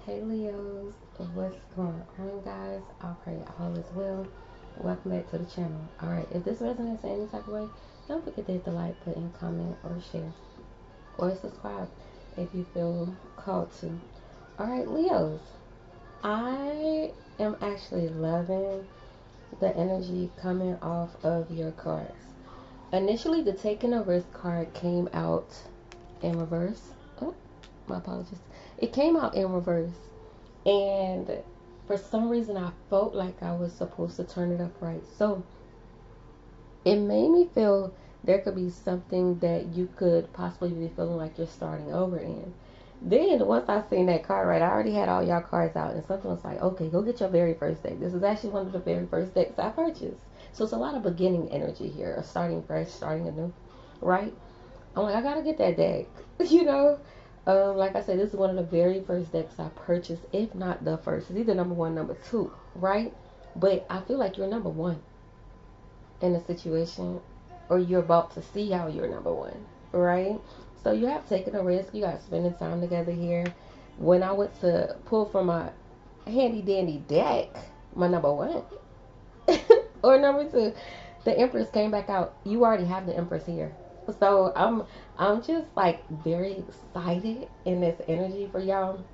Hey Leos, what's going on, guys? I pray all is well. Welcome back to the channel. Alright, if this resonates in any type of way, don't forget to hit the like button, comment, or share, or subscribe if you feel called to. Alright, Leos, I am actually loving the energy coming off of your cards. Initially, the taking a risk card came out in reverse. Oh, my apologies. It came out in reverse. And for some reason, I felt like I was supposed to turn it upright. So it made me feel there could be something that you could possibly be feeling like you're starting over in. Then once I seen that card, right, I already had all y'all cards out, and something was like, okay, go get your very first deck. This is actually one of the very first decks I purchased. So it's a lot of beginning energy here, or starting fresh, starting anew, right? I'm like, I gotta get that deck, you know. Like I said, this is one of the very first decks I purchased, if not the first. It's either number one, number two, right? But I feel like you're number one in a situation, or you're about to see how you're number one, right? So you have taken a risk. You guys spending time together here. When I went to pull from my handy dandy deck, my number one or number two, the Empress came back out. You already have the Empress here. So I'm just like very excited in this energy for y'all.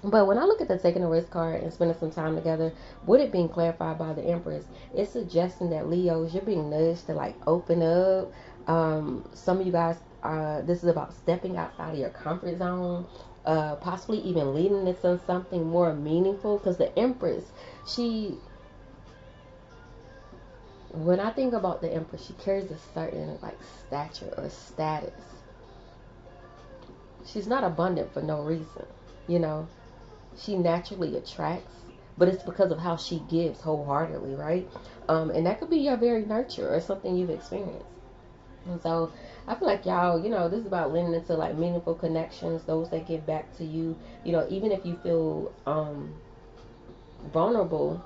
But when I look at the taking a risk card and spending some time together, with it being clarified by the Empress, it's suggesting that Leos, you're being nudged to like open up. Some of you guys, this is about stepping outside of your comfort zone, possibly even leading into something more meaningful. Because the Empress, she, when I think about the Empress, she carries a certain like stature or status. She's not abundant for no reason, you know. She naturally attracts, but it's because of how she gives wholeheartedly, right? And that could be your very nurture or something you've experienced. And so I feel like y'all, this is about leaning into like meaningful connections, those that give back to you. Even if you feel vulnerable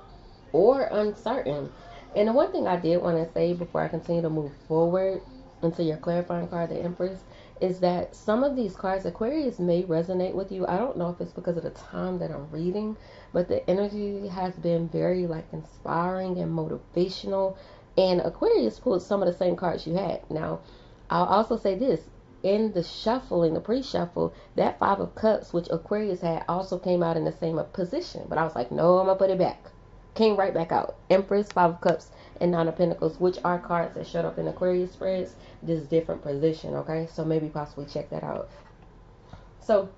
or uncertain. And the one thing I did want to say before I continue to move forward into your clarifying card, the Empress, is that some of these cards, Aquarius, may resonate with you. I don't know if it's because of the time that I'm reading, but the energy has been very like inspiring and motivational. And Aquarius pulled some of the same cards you had. Now, I'll also say this. In the shuffling, the pre-shuffle, that Five of Cups, which Aquarius had, also came out in the same position. But I was like, no, I'm going to put it back. Came right back out. Empress, Five of Cups, and Nine of Pentacles, which are cards that showed up in Aquarius spreads. This different position, okay? So maybe possibly check that out. So,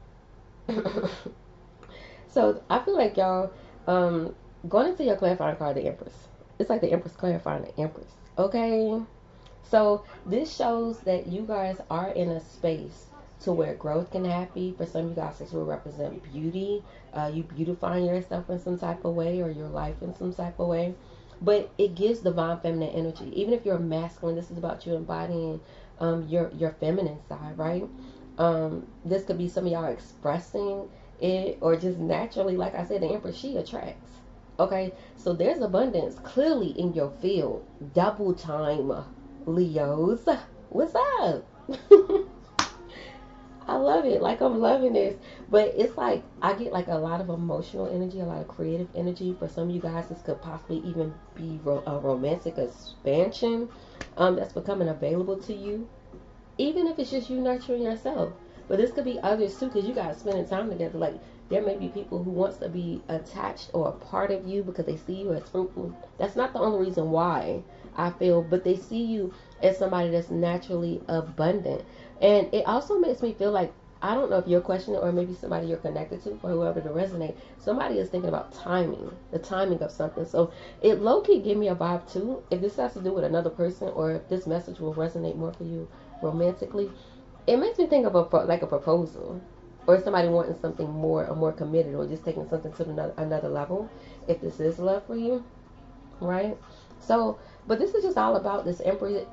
so I feel like y'all, going into your clarifying card, the Empress. It's like the Empress clarifying the Empress, okay? So this shows that you guys are in a space to where growth can happen. For some of you guys, this will represent beauty. You beautifying yourself in some type of way, or your life in some type of way. But it gives divine feminine energy. Even if you're masculine, this is about you embodying your feminine side, right? This could be some of y'all expressing it, or just naturally, like I said, the Empress, she attracts. Okay, so there's abundance clearly in your field. Double time, Leos. What's up? I love it. Like, I'm loving this. But it's like I get like a lot of emotional energy, a lot of creative energy. For some of you guys, this could possibly even be a romantic expansion that's becoming available to you. Even if it's just you nurturing yourself. But this could be others too, because you guys spending time together. Like, there may be people who wants to be attached or a part of you because they see you as fruitful. That's not the only reason why, I feel, but they see you as somebody that's naturally abundant. And it also makes me feel like, I don't know if you're questioning, or maybe somebody you're connected to, for whoever to resonate, somebody is thinking about timing, the timing of something. So it low-key give me a vibe too, if this has to do with another person, or if this message will resonate more for you romantically. It makes me think of like a proposal, or somebody wanting something more, or more committed, or just taking something to another level, if this is love for you, right? So, but this is just all about this Emperor.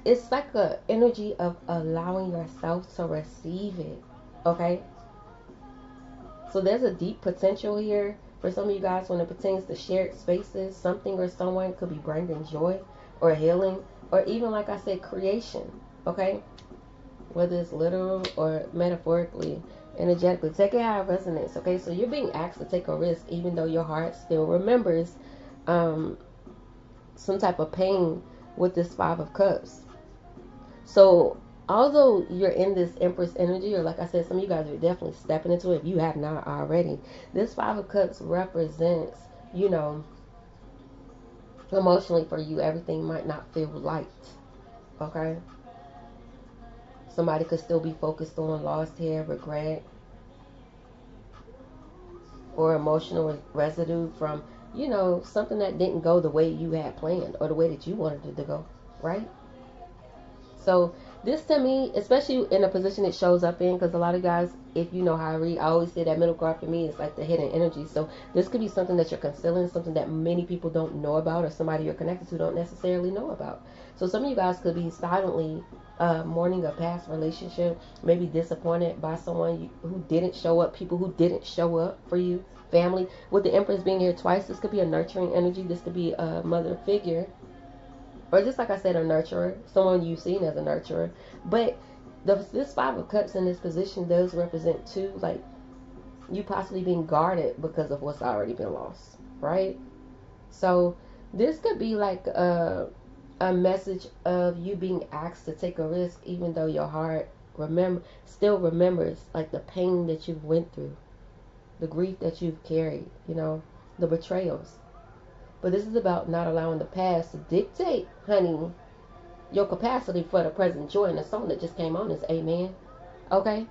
It's like a energy of allowing yourself to receive it, okay? So there's a deep potential here for some of you guys when it pertains to shared spaces. Something or someone could be bringing joy or healing, or even, like I said, creation, okay? Whether it's literal or metaphorically, energetically. Take it how it resonates. Okay, so you're being asked to take a risk, even though your heart still remembers um, some type of pain with this Five of Cups. So although you're in this Empress energy, or like I said, some of you guys are definitely stepping into it if you have not already. This Five of Cups represents, you know, emotionally for you, everything might not feel light. Okay? Somebody could still be focused on lost hair, regret, or emotional residue from, you know, something that didn't go the way you had planned or the way that you wanted it to go, right? So this to me, especially in a position it shows up in, because a lot of guys, if you know how I read, I always say that middle card for me is like the hidden energy. So this could be something that you're concealing, something that many people don't know about, or somebody you're connected to don't necessarily know about. So some of you guys could be silently mourning a past relationship, maybe disappointed by someone who didn't show up, people who didn't show up for you, family. With the Empress being here twice, this could be a nurturing energy. This could be a mother figure, or just like I said, a nurturer, someone you've seen as a nurturer. But this Five of Cups in this position does represent too, like you possibly being guarded because of what's already been lost, right? So this could be like a message of you being asked to take a risk, even though your heart still remembers like the pain that you've went through, the grief that you've carried, you know, the betrayals. But this is about not allowing the past to dictate, honey, your capacity for the present joy. And the song that just came on is Amen. Okay?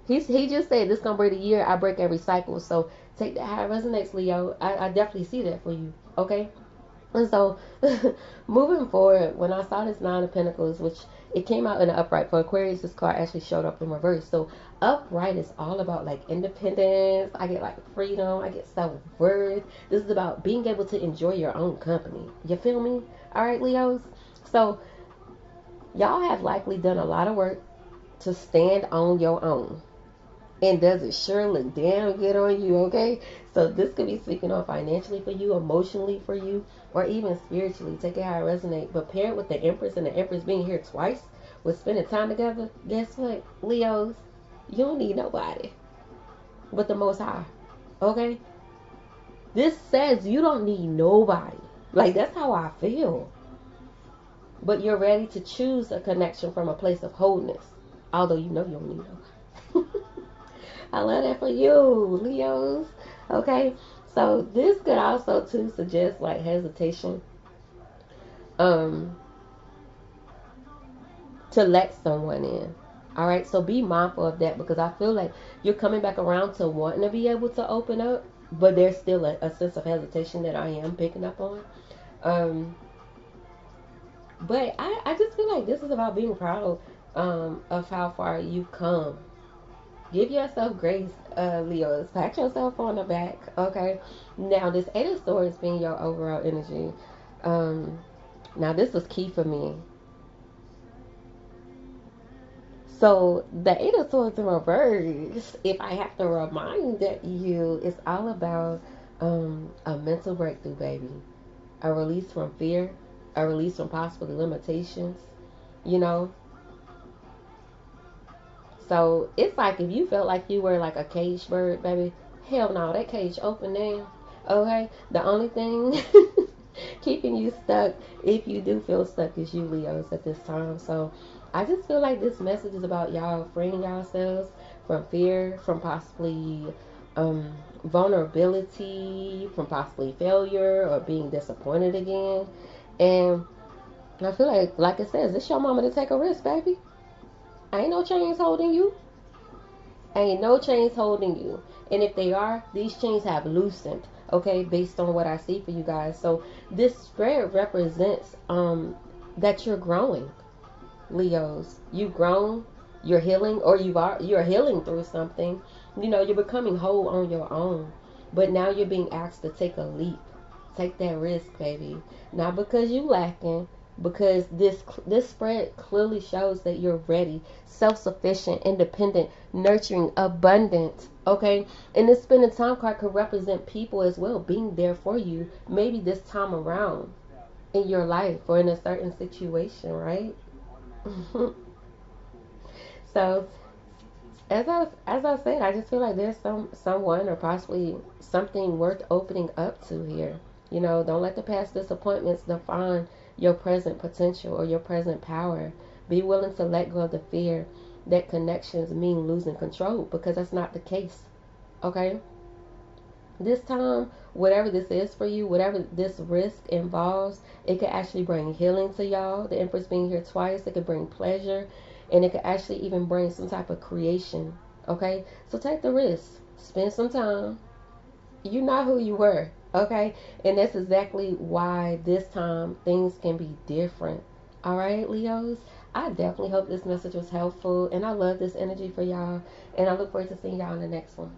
He just said this gonna be the year I break every cycle. So take that how it resonates, Leo. I definitely see that for you. Okay? And so, moving forward, when I saw this Nine of Pentacles, which it came out in the upright for Aquarius, this card actually showed up in reverse. So, upright is all about like independence. I get like freedom. I get self worth. This is about being able to enjoy your own company. You feel me? All right, Leos. So, y'all have likely done a lot of work to stand on your own. And does it sure look damn good on you, okay? So this could be speaking on financially for you, emotionally for you, or even spiritually. Take it how it resonates. But paired with the Empress and the Empress being here twice with spending time together, guess what, Leos? You don't need nobody but the Most High, okay? This says you don't need nobody. Like, that's how I feel. But you're ready to choose a connection from a place of wholeness. Although you know you don't need nobody. I love that for you, Leos. Okay, so this could also too suggest like hesitation, um, to let someone in. All right, so be mindful of that because I feel like you're coming back around to wanting to be able to open up, but there's still a sense of hesitation that I am picking up on. Um, but I just feel like this is about being proud of how far you've come. Give yourself grace, Leos. Pat yourself on the back, okay? Now, this Eight of Swords being your overall energy. Um, Now, this was key for me. So, the Eight of Swords in reverse, if I have to remind you, it's all about a mental breakthrough, baby. A release from fear, a release from possible limitations, you know? So it's like if you felt like you were like a caged bird, baby, hell no, that cage open now. Okay? The only thing keeping you stuck, if you do feel stuck, is you, Leos, at this time. So I just feel like this message is about y'all freeing yourselves from fear, from possibly vulnerability, from possibly failure or being disappointed again. And I feel like it says, it's your moment to take a risk, baby. Ain't no chains holding you. Ain't no chains holding you. And if they are, these chains have loosened, okay, based on what I see for you guys. So this spread represents that you're growing, Leos. You've grown, you're healing, or you're healing through something. You know, you're becoming whole on your own. But now you're being asked to take a leap. Take that risk, baby. Not because you lacking, because this spread clearly shows that you're ready, self-sufficient, independent, nurturing, abundant. Okay, and this spending time card could represent people as well being there for you, maybe this time around in your life or in a certain situation, right? So as I said, I just feel like there's someone or possibly something worth opening up to here. You know, don't let the past disappointments define your present potential or your present power. Be willing to let go of the fear that connections mean losing control, because that's not the case. Okay? This time, whatever this is for you, whatever this risk involves, it could actually bring healing to y'all. The Empress being here twice, it could bring pleasure, and it could actually even bring some type of creation. Okay, so take the risk, spend some time. You're not who you were. Okay, and that's exactly why this time things can be different. All right, Leos. I definitely hope this message was helpful, and I love this energy for y'all, and I look forward to seeing y'all in the next one.